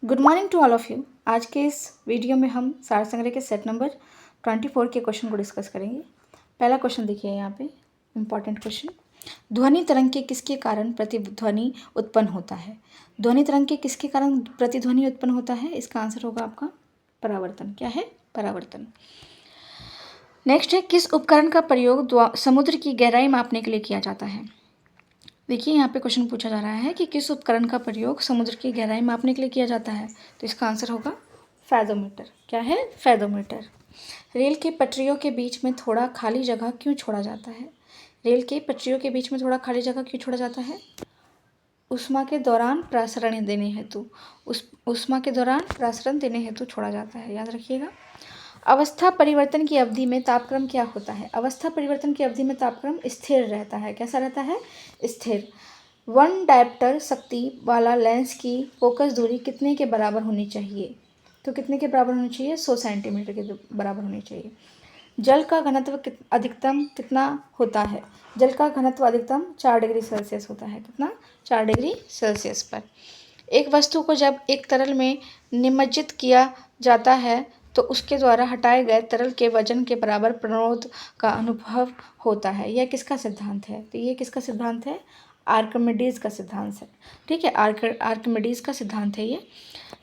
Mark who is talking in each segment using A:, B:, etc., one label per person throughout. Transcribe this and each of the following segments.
A: Good morning to all of you. आज के इस वीडियो में हम सार संग्रह के सेट नंबर 24 के क्वेश्चन को डिस्कस करेंगे। पहला क्वेश्चन देखिए यहाँ पे, इम्पॉर्टेंट क्वेश्चन। ध्वनि तरंग के किसके कारण प्रतिध्वनि उत्पन्न होता है? ध्वनि तरंग के किसके कारण प्रतिध्वनि उत्पन्न होता है? इसका आंसर होगा आपका परावर्तन। क्या है? परावर्तन। नेक्स्ट है, किस उपकरण का प्रयोग समुद्र की गहराई मापने के लिए किया जाता है? देखिए यहाँ पे क्वेश्चन पूछा जा रहा है कि किस उपकरण का प्रयोग समुद्र की गहराई मापने के लिए किया जाता है, तो इसका आंसर होगा फेदोमीटर। क्या है? फेदोमीटर। रेल के पटरियों के बीच में थोड़ा खाली जगह क्यों छोड़ा जाता है? रेल के पटरियों के बीच में थोड़ा खाली जगह क्यों छोड़ा जाता है? ऊष्मा के दौरान प्रसरण देने हेतु ऊष्मा के दौरान प्रसरण देने हेतु छोड़ा जाता है, याद रखिएगा। अवस्था परिवर्तन की अवधि में तापक्रम क्या होता है? अवस्था परिवर्तन की अवधि में तापक्रम स्थिर रहता है। कैसा रहता है? स्थिर। 1 डायप्टर शक्ति वाला लेंस की फोकस दूरी कितने के बराबर होनी चाहिए? तो कितने के बराबर होनी चाहिए? 100 सेंटीमीटर के बराबर होनी चाहिए। जल का घनत्व अधिकतम कितना होता है? जल का घनत्व अधिकतम 4 डिग्री सेल्सियस होता है। कितना? 4 डिग्री सेल्सियस पर। एक वस्तु को जब एक तरल में निमज्जित किया जाता है तो उसके द्वारा हटाए गए तरल के वजन के बराबर प्रणोद का अनुभव होता है। यह किसका सिद्धांत है? तो ये किसका सिद्धांत है? आर्किमिडीज़ का सिद्धांत है। ठीक है, आर्किमिडीज़ का सिद्धांत है ये।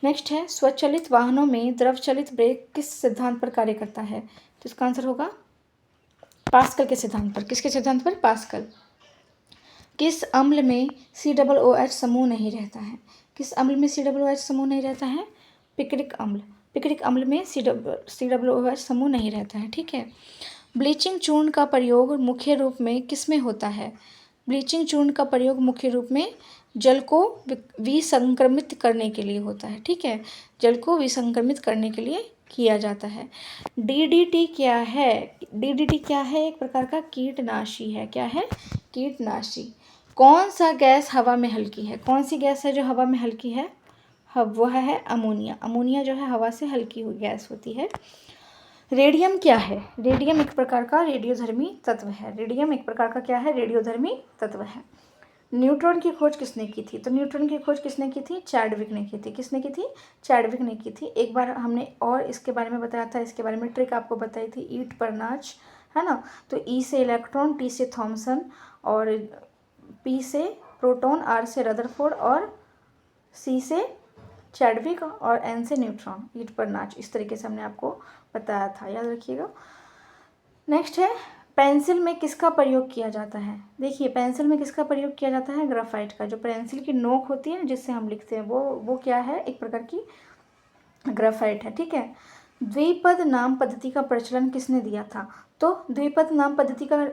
A: नेक्स्ट है, स्वचालित वाहनों में द्रव चलित ब्रेक किस सिद्धांत पर कार्य करता है? तो इसका आंसर होगा पास्कल के सिद्धांत पर। किसके सिद्धांत पर? पास्कल। किस अम्ल में COOH समूह नहीं रहता है? किस अम्ल में COOH समूह नहीं रहता है? पिक्रिक अम्ल। पिक्रिक अम्ल में COOH समूह नहीं रहता है। ठीक है। ब्लीचिंग चूर्ण का प्रयोग मुख्य रूप में किस में होता है? ब्लीचिंग चूर्ण का प्रयोग मुख्य रूप में जल को विसंक्रमित करने के लिए होता है। ठीक है, जल को विसंक्रमित करने के लिए किया जाता है। DDT क्या है? DDT क्या है? एक प्रकार का कीटनाशी है। क्या है? कीटनाशी। कौन सा गैस हवा में हल्की है? कौन सी गैस है जो हवा में हल्की है? वह है अमोनिया। अमोनिया जो है हवा से हल्की हुई गैस होती है। रेडियम क्या है? रेडियम एक प्रकार का रेडियोधर्मी तत्व है। रेडियम एक प्रकार का क्या है? रेडियोधर्मी तत्व है। न्यूट्रॉन की खोज किसने की थी? तो न्यूट्रॉन की खोज किसने की थी? चैडविक ने की थी। किसने की थी? चैडविक ने की थी। एक बार हमने और इसके बारे में बताया था, इसके बारे में ट्रिक आपको बताई थी, ईट पर नाच, है ना। तो ई से इलेक्ट्रॉन, टी से थॉमसन और पी से प्रोटॉन, आर से रदरफोर्ड और सी से चैडविक और एन से न्यूट्रॉन। ईट पर नाच, इस तरीके से हमने आपको बताया था, याद रखिएगा। नेक्स्ट है, पेंसिल में किसका प्रयोग किया जाता है? देखिए पेंसिल में किसका प्रयोग किया जाता है? ग्राफाइट का। जो पेंसिल की नोक होती है जिससे हम लिखते हैं वो क्या है? एक प्रकार की ग्राफाइट है। ठीक है। द्विपद नाम पद्धति का प्रचलन किसने दिया था? तो द्विपद नाम पद्धति का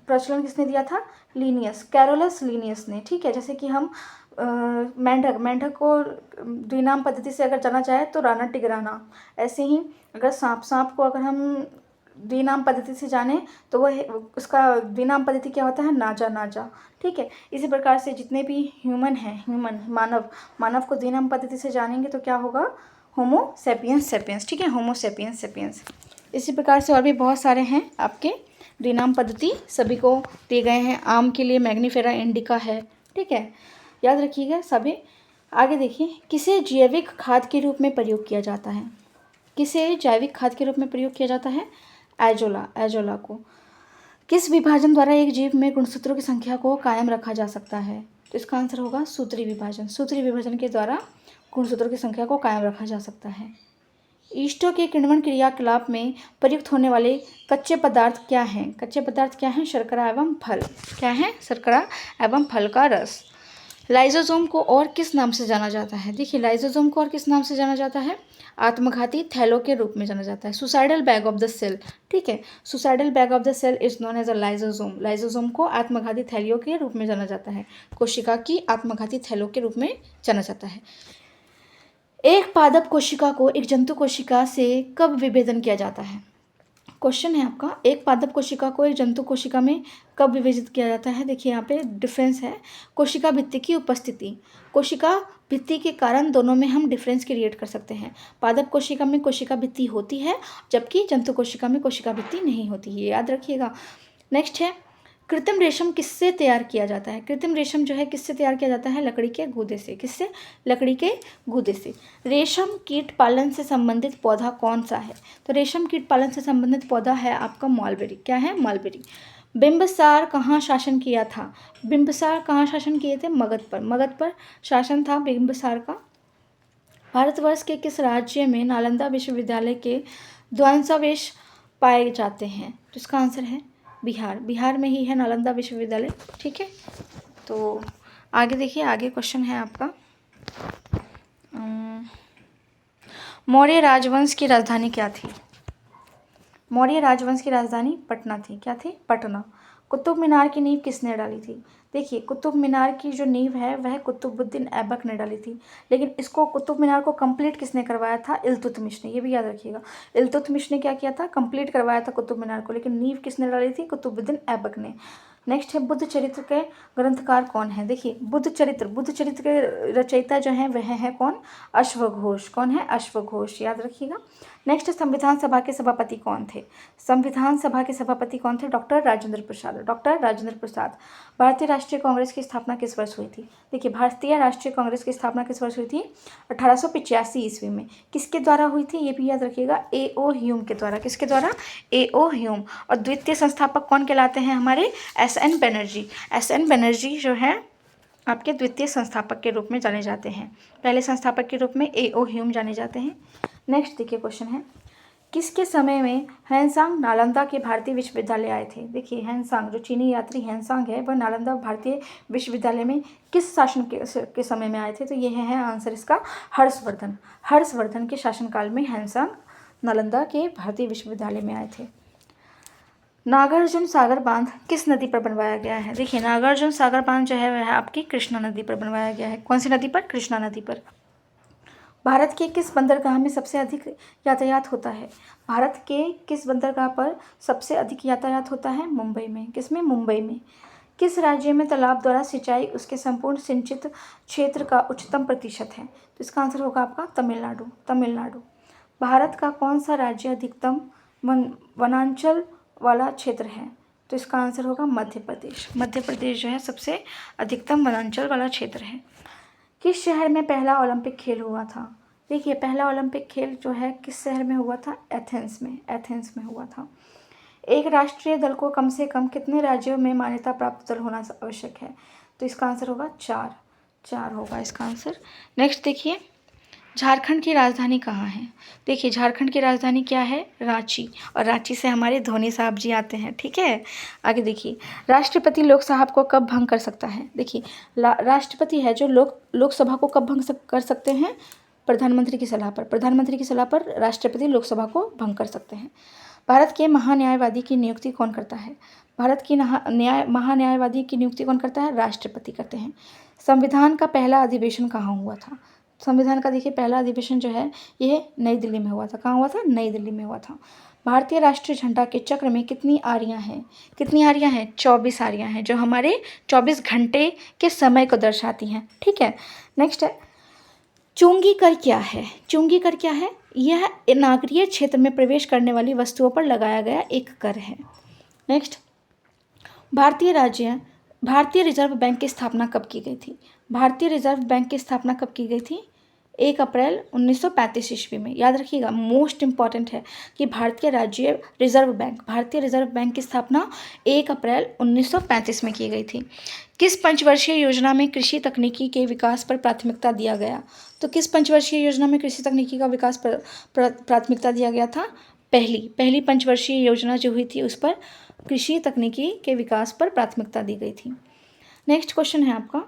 A: प्रचलन किसने दिया था? लीनियस, कैरोलस लीनियस ने। ठीक है, जैसे कि हम मेंढक को द्विनाम पद्धति से अगर जाना चाहे तो राणा टिग्राना। ऐसे ही अगर सांप को अगर हम द्विनाम पद्धति से जाने तो वह उसका द्विनाम पद्धति क्या होता है? नाजा। ठीक है, इसी प्रकार से जितने भी ह्यूमन हैं, मानव को द्विनाम पद्धति से जानेंगे तो क्या होगा? होमो सेपियंस। ठीक है, होमो सेपियंस। इसी प्रकार से और भी बहुत सारे हैं आपके द्विनाम पद्धति, सभी को दिए गए हैं। आम के लिए मैग्नीफेरा इंडिका है। ठीक है, याद रखिएगा सभी। आगे देखिए, किसे जैविक खाद के रूप में प्रयोग किया जाता है? किसे जैविक खाद के रूप में प्रयोग किया जाता है? एजोला को। किस विभाजन द्वारा एक जीव में गुणसूत्रों की संख्या को कायम रखा जा सकता है? तो इसका आंसर होगा सूत्री विभाजन। सूत्री विभाजन के द्वारा गुणसूत्रों की संख्या को कायम रखा जा सकता है। ईस्टों के किण्वन क्रियाकलाप में प्रयुक्त होने वाले कच्चे पदार्थ क्या हैं? कच्चे पदार्थ क्या हैं? शर्करा एवं फल। क्या है? शर्करा एवं फल का रस। लाइसोसोम को और किस नाम से जाना जाता है? देखिए लाइसोसोम को और किस नाम से जाना जाता है? आत्मघाती थैलों के रूप में जाना जाता है। Suicidal bag of the cell. ठीक है, suicidal bag of the cell is known as a lysosome. Lysosome को आत्मघाती थैलियों के रूप में जाना जाता है। कोशिका की आत्मघाती थैलों के रूप में जाना जाता है। एक पादप कोशिका को एक जंतु कोशिका से कब विभेदन किया जाता है? क्वेश्चन है आपका, एक पादप कोशिका को एक जंतु कोशिका में कब विभाजित किया जाता है? देखिए यहाँ पे डिफरेंस है। कोशिका भित्ति की उपस्थिति, कोशिका भित्ति के कारण दोनों में हम डिफरेंस क्रिएट कर सकते हैं। पादप कोशिका में कोशिका भित्ति होती है जबकि जंतु कोशिका में कोशिका भित्ति नहीं होती है, याद रखिएगा। नेक्स्ट है, कृत्रिम रेशम किससे तैयार किया जाता है? कृत्रिम रेशम जो है किससे तैयार किया जाता है? लकड़ी के गूदे से। किससे? लकड़ी के गूदे से। रेशम कीट पालन से संबंधित पौधा कौन सा है? तो रेशम कीट पालन से संबंधित पौधा है आपका मलबेरी। क्या है? मलबेरी। बिंबिसार कहाँ शासन किया था? बिंबिसार कहाँ शासन किए थे? मगध पर। मगध पर शासन था बिंबिसार का। भारतवर्ष के किस राज्य में नालंदा विश्वविद्यालय के ध्वंसावशेष पाए जाते हैं? तो इसका आंसर है बिहार। बिहार में ही है नालंदा विश्वविद्यालय। ठीक है, तो आगे देखिए, आगे क्वेश्चन है आपका, मौर्य राजवंश की राजधानी क्या थी? मौर्य राजवंश की राजधानी पटना थी। क्या थी? पटना। कुतुब मीनार की नींव किसने डाली थी? देखिए, कुतुब मीनार की जो नींव है वह कुतुबुद्दीन ऐबक ने डाली थी, लेकिन इसको कुतुब मीनार को कंप्लीट किसने करवाया था? इल्तुतमिश ने। ये भी याद रखिएगा, इल्तुतमिश ने क्या किया था? कंप्लीट करवाया था कुतुब मीनार को, लेकिन नींव किसने डाली थी? कुतुबुद्दीन ऐबक ने। नेक्स्ट है, बुद्ध चरित्र के ग्रंथकार कौन है? देखिए, बुद्ध चरित्र के रचयिता जो हैं वह है कौन? अश्वघोष। कौन है? अश्वघोष, याद रखिएगा। नेक्स्ट, संविधान सभा के सभापति कौन थे? संविधान सभा के सभापति कौन थे? डॉक्टर राजेंद्र प्रसाद। डॉक्टर राजेंद्र प्रसाद। भारतीय राष्ट्रीय कांग्रेस की स्थापना किस वर्ष हुई थी? देखिए, भारतीय राष्ट्रीय कांग्रेस की स्थापना किस वर्ष हुई थी? 1885 ईस्वी में। किसके द्वारा हुई थी? ये भी याद रखिएगा, ए.ओ. ह्यूम के द्वारा। किसके द्वारा? ए.ओ. ह्यूम। और द्वितीय संस्थापक कौन कहलाते हैं हमारे? एस.एन. बनर्जी। एस.एन. बनर्जी जो है आपके द्वितीय संस्थापक के रूप में जाने जाते हैं। पहले संस्थापक के रूप में ए.ओ. ह्यूम जाने जाते हैं। नेक्स्ट देखिए, क्वेश्चन है, किसके समय में हैंसांग नालंदा के भारतीय विश्वविद्यालय आए थे? देखिए, हैंसांग जो चीनी यात्री हैंसांग है वह नालंदा भारतीय विश्वविद्यालय में किस शासन के समय में आए थे? तो ये है आंसर इसका हर्षवर्धन। हर्षवर्धन के शासनकाल में हैंसांग नालंदा के भारतीय विश्वविद्यालय में आए थे। नागार्जुन सागर बांध किस नदी पर बनवाया गया है? देखिए, नागार्जुन सागर बांध जो है वह आपकी कृष्णा नदी पर बनवाया गया है। कौन सी नदी पर? कृष्णा नदी पर। भारत के किस बंदरगाह में सबसे अधिक यातायात होता है? भारत के किस बंदरगाह पर सबसे अधिक यातायात होता है? मुंबई में। किसमें? मुंबई में। किस राज्य में तालाब द्वारा सिंचाई उसके संपूर्ण सिंचित क्षेत्र का उच्चतम प्रतिशत है? तो इसका आंसर होगा आपका तमिलनाडु। तमिलनाडु। भारत का कौन सा राज्य अधिकतम वनांचल वाला क्षेत्र है? तो इसका आंसर होगा मध्य प्रदेश। मध्य प्रदेश जो है सबसे अधिकतम वनांचल वाला क्षेत्र है। किस शहर में पहला ओलंपिक खेल हुआ था? देखिए, पहला ओलंपिक खेल जो है किस शहर में हुआ था? एथेंस में। एथेंस में हुआ था। एक राष्ट्रीय दल को कम से कम कितने राज्यों में मान्यता प्राप्त दल होना आवश्यक है? तो इसका आंसर होगा 4। 4 होगा इसका आंसर। नेक्स्ट देखिए, झारखंड की राजधानी कहाँ है? देखिए, झारखंड की राजधानी क्या है? रांची। और रांची से हमारे धोनी साहब जी आते हैं। ठीक है, आगे देखिए, राष्ट्रपति लोकसभा को कब भंग कर सकता है? देखिए, राष्ट्रपति है जो लोकसभा को कब भंग कर सकते हैं? प्रधानमंत्री की सलाह पर। प्रधानमंत्री की सलाह पर राष्ट्रपति लोकसभा को भंग कर सकते हैं। भारत के महान्यायवादी की नियुक्ति कौन करता है? भारत की महान्यायवादी की नियुक्ति कौन करता है? राष्ट्रपति करते हैं। संविधान का पहला अधिवेशन कहाँ हुआ था? संविधान का देखिए पहला अधिवेशन जो है यह नई दिल्ली में हुआ था। कहाँ हुआ था? नई दिल्ली में हुआ था। भारतीय राष्ट्रीय झंडा के चक्र में कितनी आरियां हैं? कितनी आरियां हैं? 24 आरियां हैं, जो हमारे 24 घंटे के समय को दर्शाती हैं। ठीक है, नेक्स्ट है, चुंगी कर क्या है? चुंगी कर क्या है? यह नागरीय क्षेत्र में प्रवेश करने वाली वस्तुओं पर लगाया गया एक कर है। नेक्स्ट, भारतीय रिजर्व बैंक की स्थापना कब की गई थी? भारतीय रिजर्व बैंक की स्थापना कब की गई थी? 1 अप्रैल 1935 ईस्वी में। याद रखिएगा, मोस्ट इंपॉर्टेंट है कि भारतीय रिजर्व बैंक की स्थापना 1 अप्रैल 1935 में की गई थी। किस पंचवर्षीय योजना में कृषि तकनीकी के विकास पर प्राथमिकता दिया गया? तो किस पंचवर्षीय योजना में कृषि तकनीकी का विकास पर प्राथमिकता दिया गया था? पहली पंचवर्षीय योजना जो हुई थी उस पर कृषि तकनीकी के विकास पर प्राथमिकता दी गई थी। नेक्स्ट क्वेश्चन है आपका,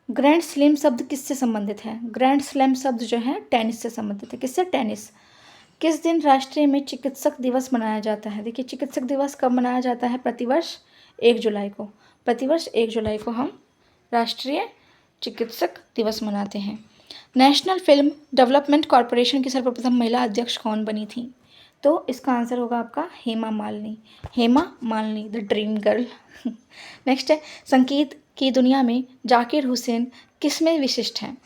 A: ग्रैंड स्लैम शब्द किससे संबंधित है? ग्रैंड स्लैम शब्द जो है टेनिस से संबंधित है। किससे? टेनिस। किस दिन राष्ट्रीय में चिकित्सक दिवस मनाया जाता है? देखिए, चिकित्सक दिवस कब मनाया जाता है? प्रतिवर्ष 1 जुलाई को। प्रतिवर्ष 1 जुलाई को हम राष्ट्रीय चिकित्सक दिवस मनाते हैं। नेशनल फिल्म डेवलपमेंट कॉरपोरेशन की सर्वप्रथम महिला अध्यक्ष कौन बनी थी? तो इसका आंसर होगा आपका Hema Malini. Hema Malini, the dream girl. Next है, संगीत की दुनिया में जाकिर हुसैन किसमें विशिष्ट है?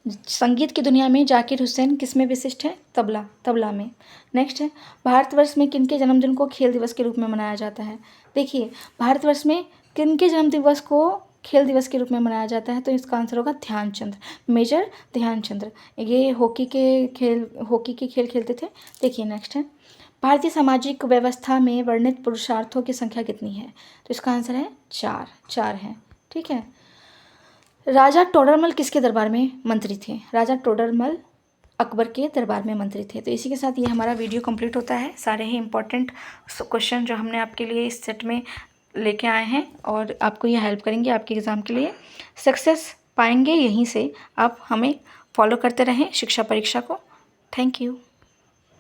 A: संगीत की दुनिया में जाकिर हुसैन किसमें विशिष्ट है? तबला में। नेक्स्ट है, भारतवर्ष में किनके जन्मदिन को खेल दिवस के रूप में मनाया जाता है? देखिए, भारतवर्ष में किनके जन्म दिवस को खेल दिवस के रूप में मनाया जाता है? तो इसका आंसर होगा ध्यानचंद, मेजर ध्यानचंद्र। ये हॉकी के खेल खेलते थे। देखिए नेक्स्ट है, भारतीय सामाजिक व्यवस्था में वर्णित पुरुषार्थों की संख्या कितनी है? तो इसका आंसर है 4, 4 है। ठीक है। राजा टोडरमल किसके दरबार में मंत्री थे? राजा टोडरमल अकबर के दरबार में मंत्री थे। तो इसी के साथ ये हमारा वीडियो कंप्लीट होता है। सारे ही इंपॉर्टेंट क्वेश्चन जो हमने आपके लिए इस सेट में लेके आए हैं और आपको ये हेल्प करेंगे आपके एग्ज़ाम के लिए। सक्सेस पाएंगे यहीं से। आप हमें फॉलो करते रहें शिक्षा परीक्षा को। Thank you.